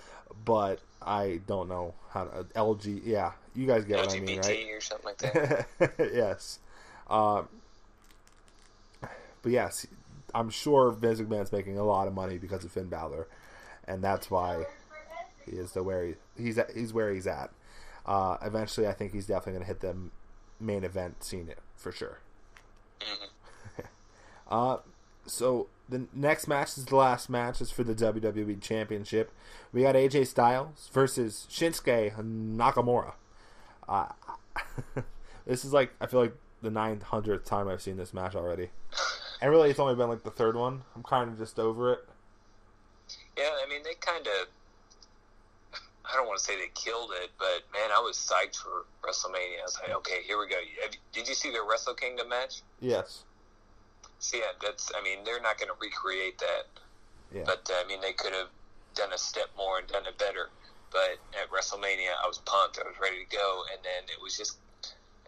But I don't know how to... Yeah, you guys get what I mean, right? LGBT or something like that. Yes. But yes, I'm sure Vince McMahon's making a lot of money because of Finn Balor. And that's why he is he's where he's at. Eventually, I think he's definitely going to hit the main event scene for sure. So the next match is the last match. It's for the WWE Championship. We got AJ Styles versus Shinsuke Nakamura. This is like, I feel like the 900th time I've seen this match already. And really, it's only been like the third one. I'm kind of just over it. Yeah, I mean, they kind of... I don't want to say they killed it, but man, I was psyched for WrestleMania. I was like, okay, here we go. Did you see their Wrestle Kingdom match? Yes. So yeah, they're not going to recreate that. Yeah. But I mean, they could have done a step more and done it better. But at WrestleMania, I was pumped. I was ready to go, and then it was just,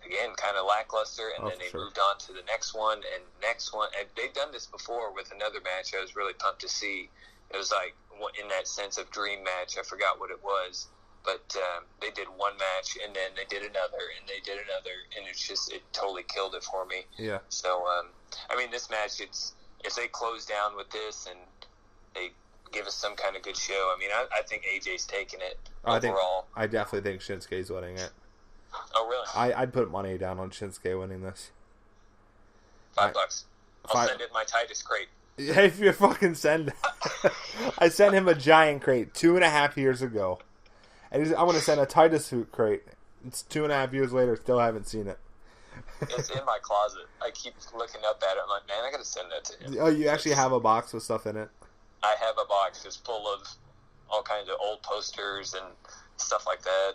again, kind of lackluster. And then they moved on to the next one and next one. And they've done this before with another match. I was really pumped to see. It was like, in that sense of dream match, I forgot what it was, but they did one match, and then they did another, and they did another, and it totally killed it for me. Yeah. So, I mean, this match, if they close down with this and they give us some kind of good show, I mean, I think AJ's taking it overall. I definitely think Shinsuke's winning it. Oh, really? I'd put money down on Shinsuke winning this. $5. I'll send it my Titus crate. If you fucking send... I sent him a Giant crate 2.5 years ago. And I want to send a Titus suit crate. It's 2.5 years later, still haven't seen it. It's in my closet. I keep looking up at it. I'm like, man, I gotta send that to him. Oh, you actually have a box with stuff in it? I have a box that's full of all kinds of old posters and stuff like that.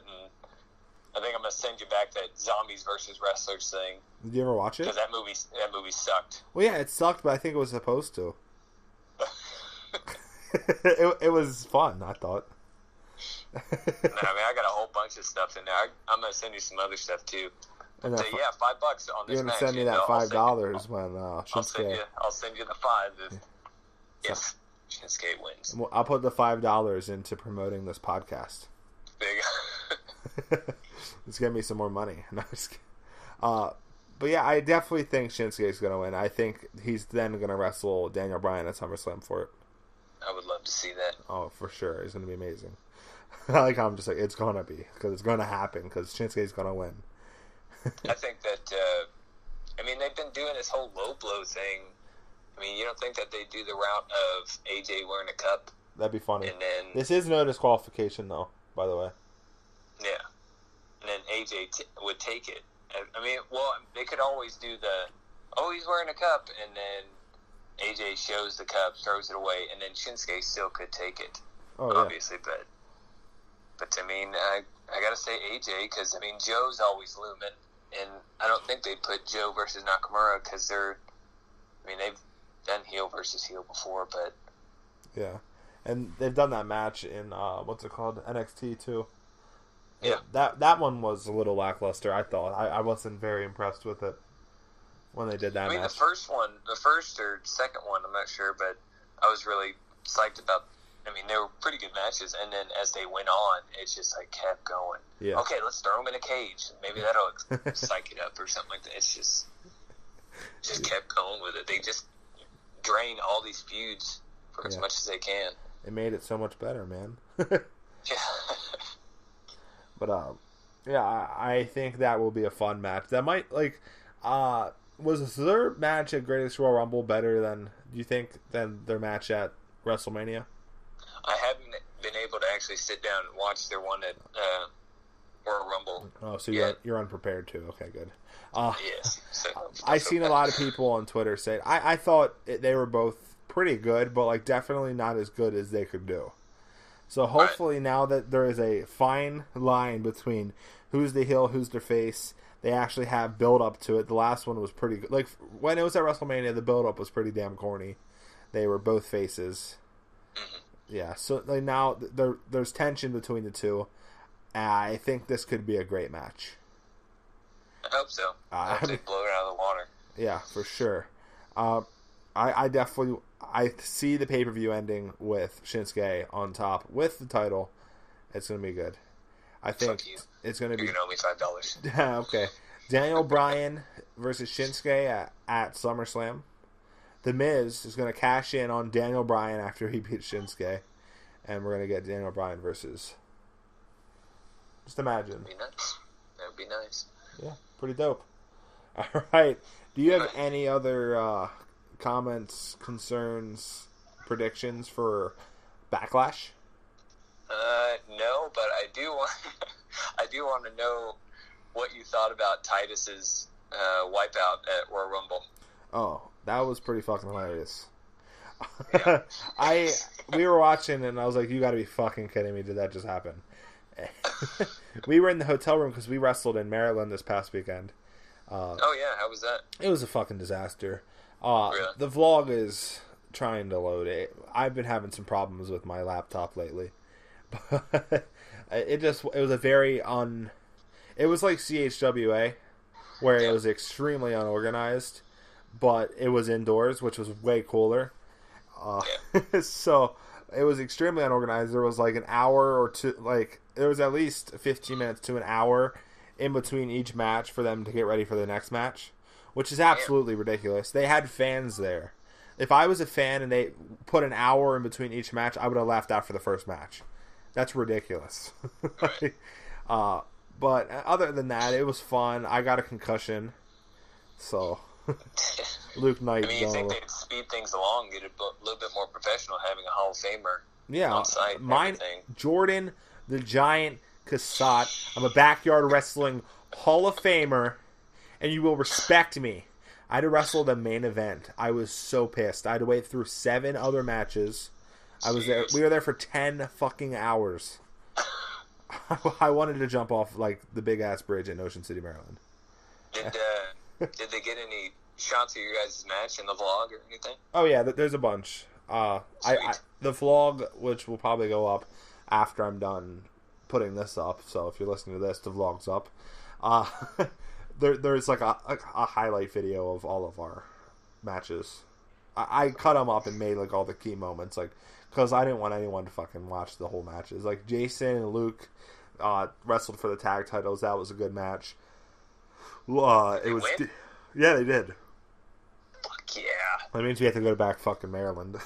And I think I'm gonna send you back that zombies versus wrestlers thing. Did you ever watch it? Because that movie sucked. Well, yeah, it sucked, but I think it was supposed to. it was fun, I thought. No, I mean, I got a whole bunch of stuff in there. I'm gonna send you some other stuff too. And so, yeah, $5 on this you're gonna match. send me that $5 when Shinsuke. I'll send you the $5 if Shinsuke wins. Well, I'll put the $5 into promoting this podcast. Big. Let's get me some more money. No, just kidding. But yeah, I definitely think Shinsuke's gonna win. I think he's then gonna wrestle Daniel Bryan at SummerSlam for it. I would love to see that. Oh, for sure, it's gonna be amazing. I like how I'm just like, it's gonna be, because it's gonna happen, because Shinsuke's gonna win. I think that I mean, they've been doing this whole low blow thing. I mean, you don't think that they do the route of AJ wearing a cup? That'd be funny. And then this is no disqualification, though, by the way. Yeah. And then AJ would take it. I mean, well, they could always do he's wearing a cup, and then AJ shows the cup, throws it away, and then Shinsuke still could take it. Oh, yeah. Obviously, but I mean, I gotta say AJ, because, I mean, Joe's always looming, and I don't think they'd put Joe versus Nakamura, because they've done heel versus heel before, but... Yeah. And they've done that match in, what's it called? NXT, too. Yeah. That one was a little lackluster, I thought. I wasn't very impressed with it when they did that match. The first or second one, I'm not sure, but I was really psyched about. I mean, they were pretty good matches, and then as they went on, it just like kept going. Yeah. Okay, let's throw them in a cage. Maybe that'll psych it up or something like that. It's just kept going with it. They just drain all these feuds for as much as they can. It made it so much better, man. Yeah. But I think that will be a fun match. That might was their match at Greatest Royal Rumble better than, do you think, than their match at WrestleMania? I haven't been able to actually sit down and watch their one at Royal Rumble. Oh, so yet. you're unprepared too. Okay, good. Yes. So, I've seen a lot of people on Twitter say I thought they were both pretty good, but like definitely not as good as they could do. So hopefully now that there is a fine line between who's the heel, who's the face, they actually have build up to it. The last one was pretty good. Like when it was at WrestleMania, the build up was pretty damn corny. They were both faces. Mm-hmm. Yeah, so like now there's tension between the two. I think this could be a great match. I hope so. I hope they blow it out of the water. Yeah, for sure. I definitely see the pay-per-view ending with Shinsuke on top with the title. It's going to be good. I think it's going to be... You can owe me $5. Okay. Daniel Bryan versus Shinsuke at SummerSlam. The Miz is going to cash in on Daniel Bryan after he beats Shinsuke. And we're going to get Daniel Bryan versus... Just imagine. That would be nice. That would be nice. Yeah, pretty dope. All right. Do you have any other... comments, concerns, predictions for Backlash? No, but I do want to know what you thought about Titus's wipeout at Royal Rumble. Oh, that was pretty fucking hilarious. Yeah. We were watching and I was like, you got to be fucking kidding me! Did that just happen? We were in the hotel room because we wrestled in Maryland this past weekend. Oh yeah, how was that? It was a fucking disaster. Really? The vlog is trying to load it. I've been having some problems with my laptop lately. But it was a very it was like CHWA, where it was extremely unorganized, but it was indoors, which was way cooler. So it was extremely unorganized. There was like an hour or two, like there was at least 15 minutes to an hour in between each match for them to get ready for the next match, which is absolutely ridiculous. They had fans there. If I was a fan and they put an hour in between each match, I would have left after the first match. That's ridiculous. But other than that, it was fun. I got a concussion, so Luke Knight. I mean, you think they'd speed things along, get it a little bit more professional, having a Hall of Famer on site. Jordan the Giant Cassatt. I'm a backyard wrestling Hall of Famer, and you will respect me. I had to wrestle the main event. I was so pissed. I had to wait through 7 other matches. I was there. We were there for 10 fucking hours. I wanted to jump off like the big ass bridge in Ocean City, Maryland. Did they get any shots of your guys' match in the vlog or anything? Oh yeah, there's a bunch. The vlog, which will probably go up after I'm done putting this up. So if you're listening to this, the vlog's up. There's like a highlight video of all of our matches. I cut them up and made like all the key moments, like because I didn't want anyone to fucking watch the whole matches. Like Jason and Luke wrestled for the tag titles. That was a good match. Yeah, they did. Fuck yeah. That means we have to go back fucking Maryland.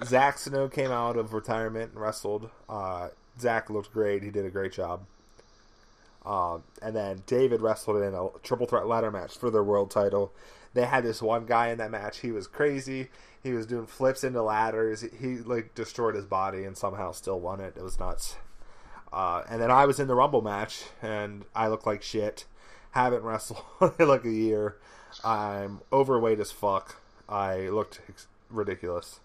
Zach Snow came out of retirement and wrestled. Zach looked great. He did a great job. And then David wrestled in a triple threat ladder match for their world title. They had this one guy in that match. He was crazy. He was doing flips into ladders. He like destroyed his body and somehow still won it. It was nuts. And then I was in the Rumble match and I looked like shit. Haven't wrestled in like a year. I'm overweight as fuck. I looked ridiculous.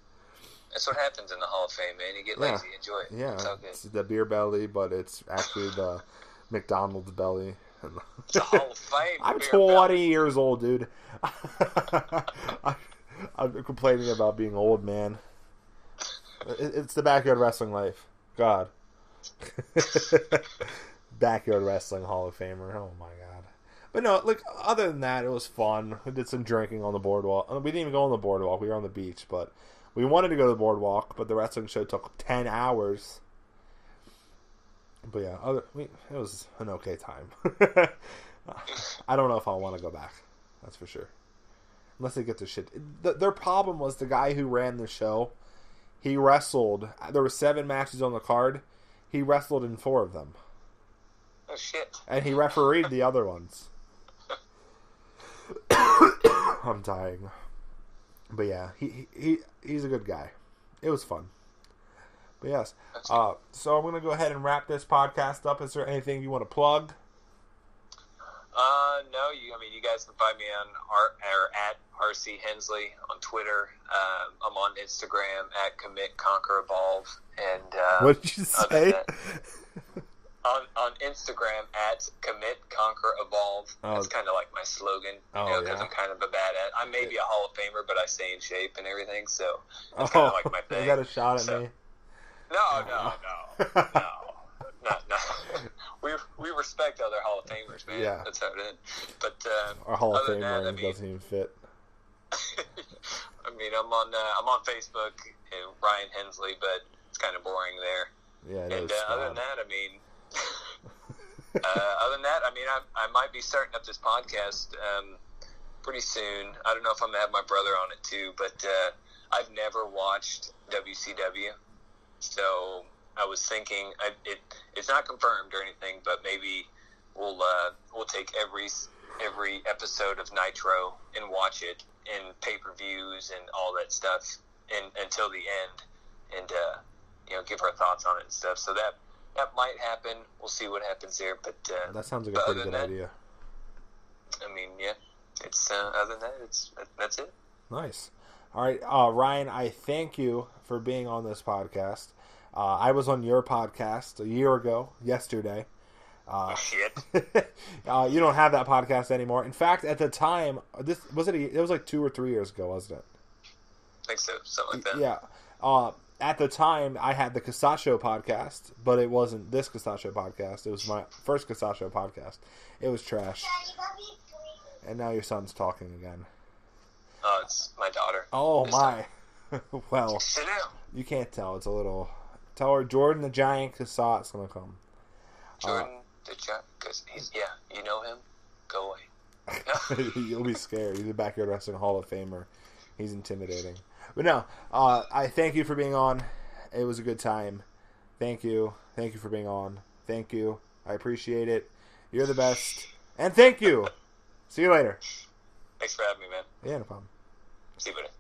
That's what happens in the Hall of Fame, man. You get lazy, enjoy it. Yeah, it's the beer belly, but it's actually the McDonald's belly. It's a Hall of Fame. I'm 20 years old, dude. I'm complaining about being old, man. It's the backyard wrestling life. God. Backyard wrestling Hall of Famer. Oh my god. But no, like other than that, it was fun. We did some drinking on the boardwalk. We didn't even go on the boardwalk. We were on the beach, but we wanted to go to the boardwalk, but the wrestling show took 10 hours. But yeah, it was an okay time. I don't know if I want to go back. That's for sure. Unless they get their shit. Their problem was the guy who ran the show. He wrestled. There were 7 matches on the card. He wrestled in 4 of them. Oh shit! And he refereed the other ones. I'm dying. But yeah, he's a good guy. It was fun. But yes. So I'm gonna go ahead and wrap this podcast up. Is there anything you want to plug? No. You guys can find me on at RC Henslee on Twitter. I'm on Instagram at Commit Conquer Evolve. And what did you say? On Instagram at Commit Conquer Evolve. That's kind of like my slogan. Because I'm kind of a badass. I may be a Hall of Famer, but I stay in shape and everything. So that's kind of like my thing. You got a shot at me. No. We respect other Hall of Famers, man. Yeah. That's how it is. But our Hall of Fame ring doesn't even fit. I'm on Facebook, Ryan Henslee, but it's kind of boring there. Yeah. And other than that, I might be starting up this podcast pretty soon. I don't know if I'm gonna have my brother on it too, but I've never watched WCW, so I was thinking it's not confirmed or anything, but maybe we'll take every episode of Nitro and watch it in pay-per-views and all that stuff until the end, and give our thoughts on it and stuff. So that might happen. We'll see what happens there. But that sounds like a pretty good idea. It's other than that, that's it. Nice. All right, Ryan, I thank you for being on this podcast. I was on your podcast a year ago, yesterday. Shit. You don't have that podcast anymore. In fact, at the time, it was like 2 or 3 years ago, wasn't it? I think so, something like that. Yeah. At the time, I had the Cassatt Show podcast, but it wasn't this Cassatt Show podcast. It was my first Cassatt Show podcast. It was trash. And now your son's talking again. Oh, it's my daughter. Oh, my. Well, sit down. You can't tell. It's a little... Tell her Jordan the Giant Cassatt's going to come. Jordan the Giant, because you know him? Go away. You'll be scared. He's a Backyard Wrestling Hall of Famer. He's intimidating. But no, I thank you for being on. It was a good time. Thank you. Thank you for being on. Thank you. I appreciate it. You're the best. And thank you. See you later. Thanks for having me, man. Yeah, no problem. See you later.